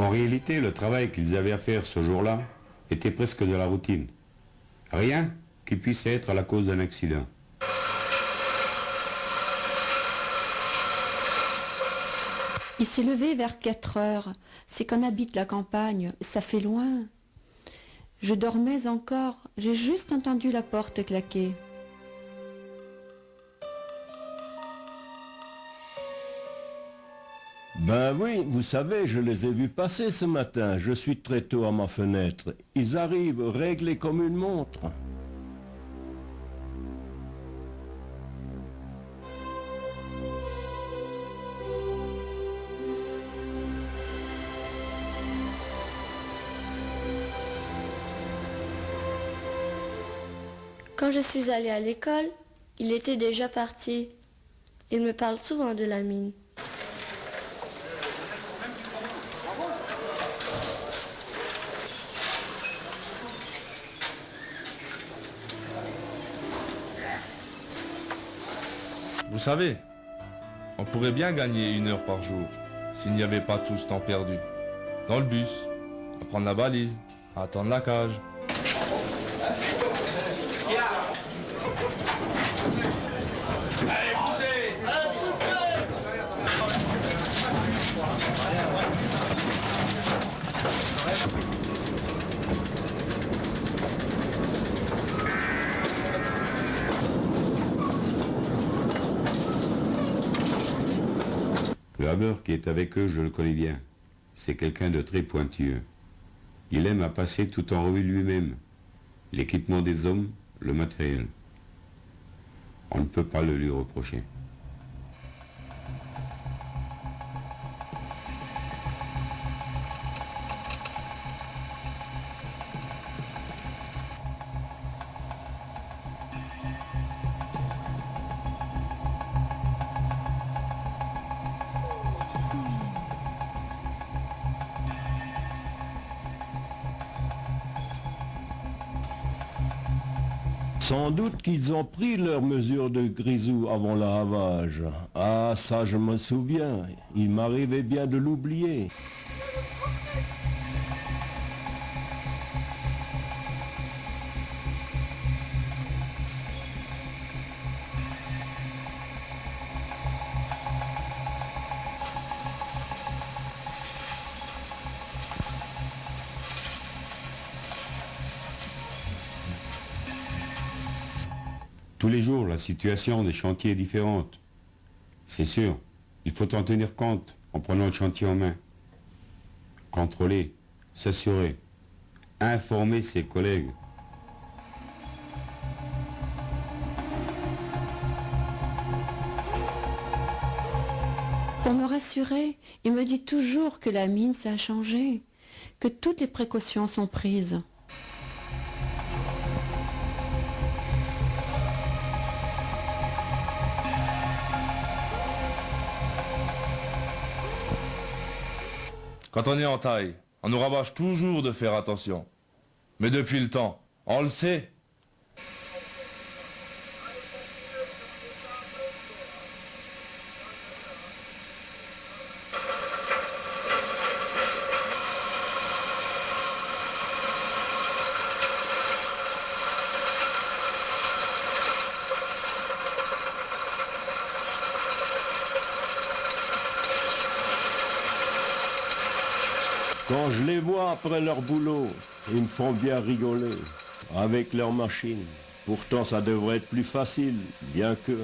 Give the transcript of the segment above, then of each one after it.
En réalité, le travail qu'ils avaient à faire ce jour-là était presque de la routine. Rien qui puisse être à la cause d'un accident. Il s'est levé vers 4 heures. C'est qu'on habite la campagne, ça fait loin. Je dormais encore, j'ai juste entendu la porte claquer. Ben oui, vous savez, je les ai vus passer ce matin. Je suis très tôt à ma fenêtre. Ils arrivent réglés comme une montre. Quand je suis allée à l'école, il était déjà parti. Il me parle souvent de la mine. Vous savez, on pourrait bien gagner 1 heure par jour s'il n'y avait pas tout ce temps perdu. Dans le bus, à prendre la balise, à attendre la cage. Le haveur qui est avec eux, je le connais bien. C'est quelqu'un de très pointilleux. Il aime à passer tout en revue lui-même. L'équipement des hommes, le matériel. On ne peut pas le lui reprocher. Sans doute qu'ils ont pris leurs mesures de grisou avant le havage. Ah, ça je me souviens. Il m'arrivait bien de l'oublier. Tous les jours, la situation des chantiers est différente. C'est sûr, il faut en tenir compte en prenant le chantier en main. Contrôler, s'assurer, informer ses collègues. Pour me rassurer, il me dit toujours que la mine, ça a changé, que toutes les précautions sont prises. Quand on est en taille, on nous rabâche toujours de faire attention. Mais depuis le temps, on le sait. Quand je les vois après leur boulot, ils me font bien rigoler avec leurs machines. Pourtant, ça devrait être plus facile, bien que...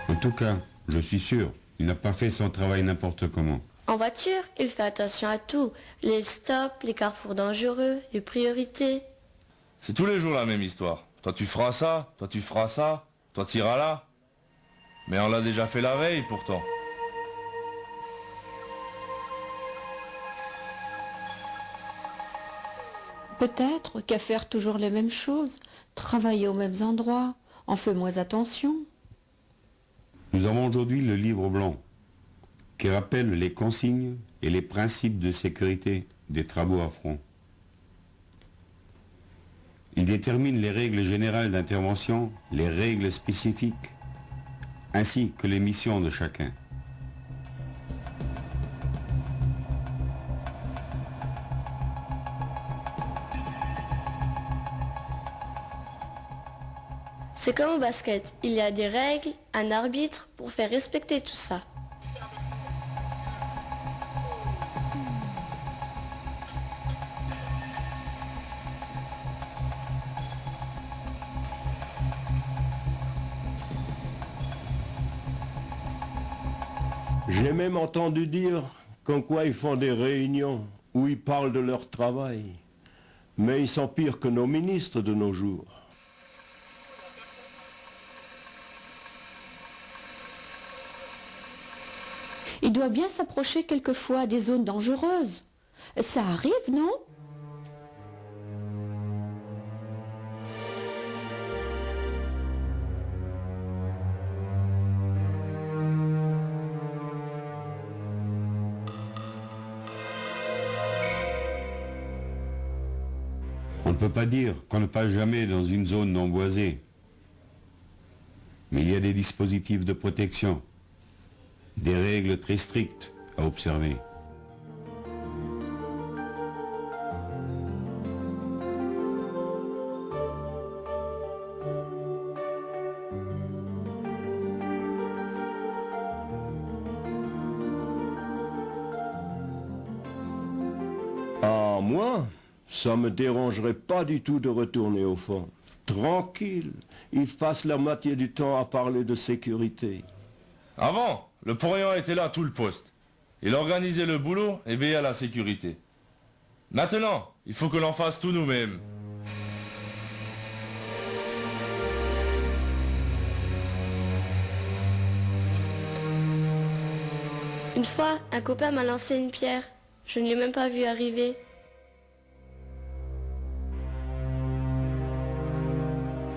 En tout cas, je suis sûr, il n'a pas fait son travail n'importe comment. En voiture, il fait attention à tout. Les stops, les carrefours dangereux, les priorités. C'est tous les jours la même histoire. Toi tu feras ça, toi tu feras ça, toi tu iras là. Mais on l'a déjà fait la veille pourtant. Peut-être qu'à faire toujours les mêmes choses, travailler aux mêmes endroits, on fait moins attention. Nous avons aujourd'hui le livre blanc qui rappelle les consignes et les principes de sécurité des travaux à front. Il détermine les règles générales d'intervention, les règles spécifiques, ainsi que les missions de chacun. C'est comme au basket, il y a des règles, un arbitre pour faire respecter tout ça. J'ai même entendu dire qu'en quoi ils font des réunions où ils parlent de leur travail. Mais ils sont pires que nos ministres de nos jours. Il doit bien s'approcher quelquefois des zones dangereuses. Ça arrive, non? On ne peut pas dire qu'on ne passe jamais dans une zone non boisée. Mais il y a des dispositifs de protection, des règles très strictes à observer. Ah, moi, ça me dérangerait pas du tout de retourner au fond. Tranquille, ils passent la moitié du temps à parler de sécurité. Avant, le porion était là tout le poste. Il organisait le boulot et veillait à la sécurité. Maintenant, il faut que l'on fasse tout nous-mêmes. Une fois, un copain m'a lancé une pierre. Je ne l'ai même pas vu arriver.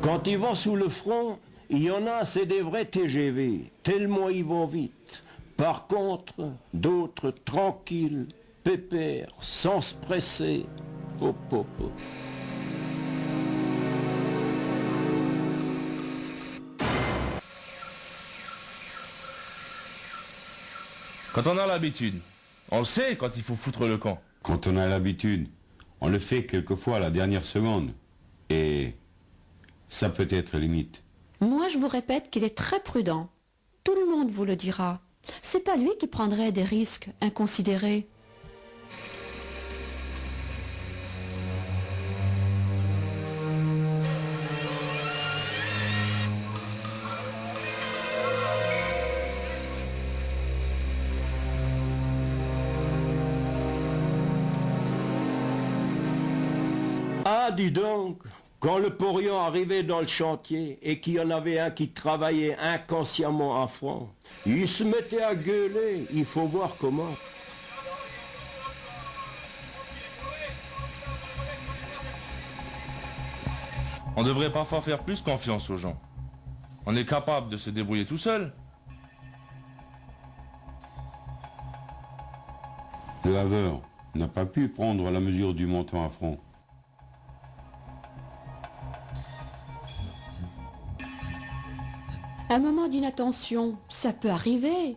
Quand ils vont sous le front, il y en a, c'est des vrais TGV, tellement ils vont vite. Par contre, d'autres tranquilles, pépères, sans se presser. Hop, hop, hop. Quand on a l'habitude, on le sait quand il faut foutre le camp. Quand on a l'habitude, on le fait quelquefois à la dernière seconde. Et ça peut être limite. Moi, je vous répète qu'il est très prudent. Tout le monde vous le dira. C'est pas lui qui prendrait des risques inconsidérés. Ah, dis donc, quand le porion arrivait dans le chantier et qu'il y en avait un qui travaillait inconsciemment à fond, il se mettait à gueuler, il faut voir comment. On devrait parfois faire plus confiance aux gens. On est capable de se débrouiller tout seul. Le haveur n'a pas pu prendre la mesure du montant à front. Un moment d'inattention, ça peut arriver.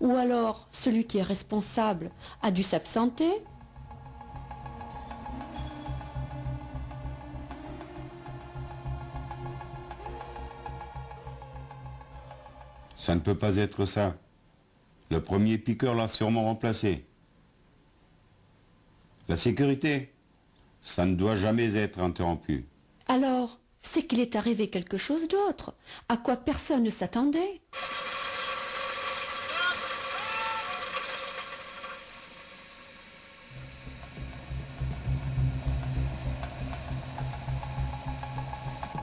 Ou alors, celui qui est responsable a dû s'absenter. Ça ne peut pas être ça. Le premier piqueur l'a sûrement remplacé. La sécurité, ça ne doit jamais être interrompu. Alors, c'est qu'il est arrivé quelque chose d'autre, à quoi personne ne s'attendait.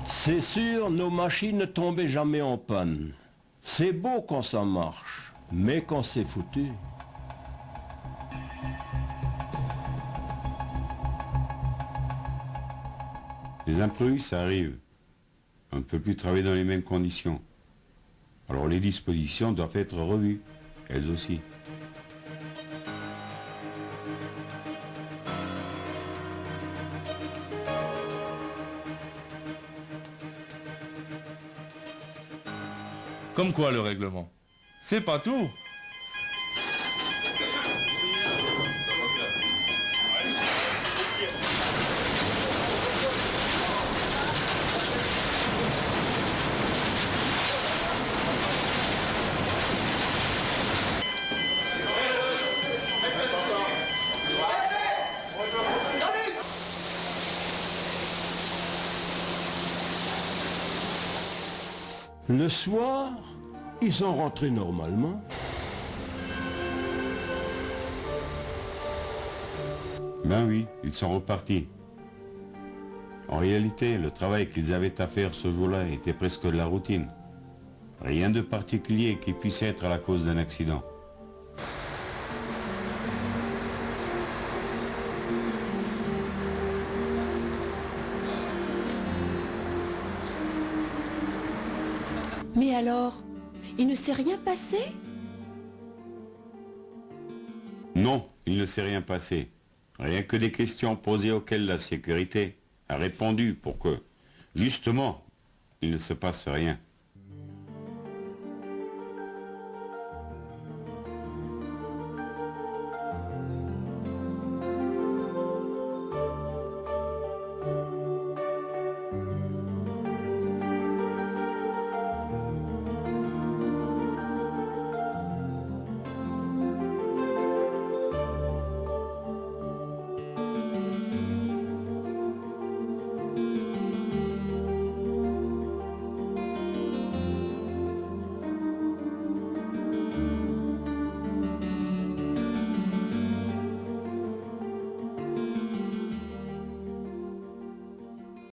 C'est sûr, nos machines ne tombaient jamais en panne. C'est beau quand ça marche, mais quand c'est foutu. Les imprévus, ça arrive. On ne peut plus travailler dans les mêmes conditions. Alors les dispositions doivent être revues, elles aussi. Comme quoi le règlement? C'est pas tout. Le soir, ils sont rentrés normalement. Ben oui, ils sont repartis. En réalité, le travail qu'ils avaient à faire ce jour-là était presque de la routine. Rien de particulier qui puisse être à la cause d'un accident. Mais alors, il ne s'est rien passé? Non, il ne s'est rien passé. Rien que des questions posées auxquelles la sécurité a répondu pour que, justement, il ne se passe rien.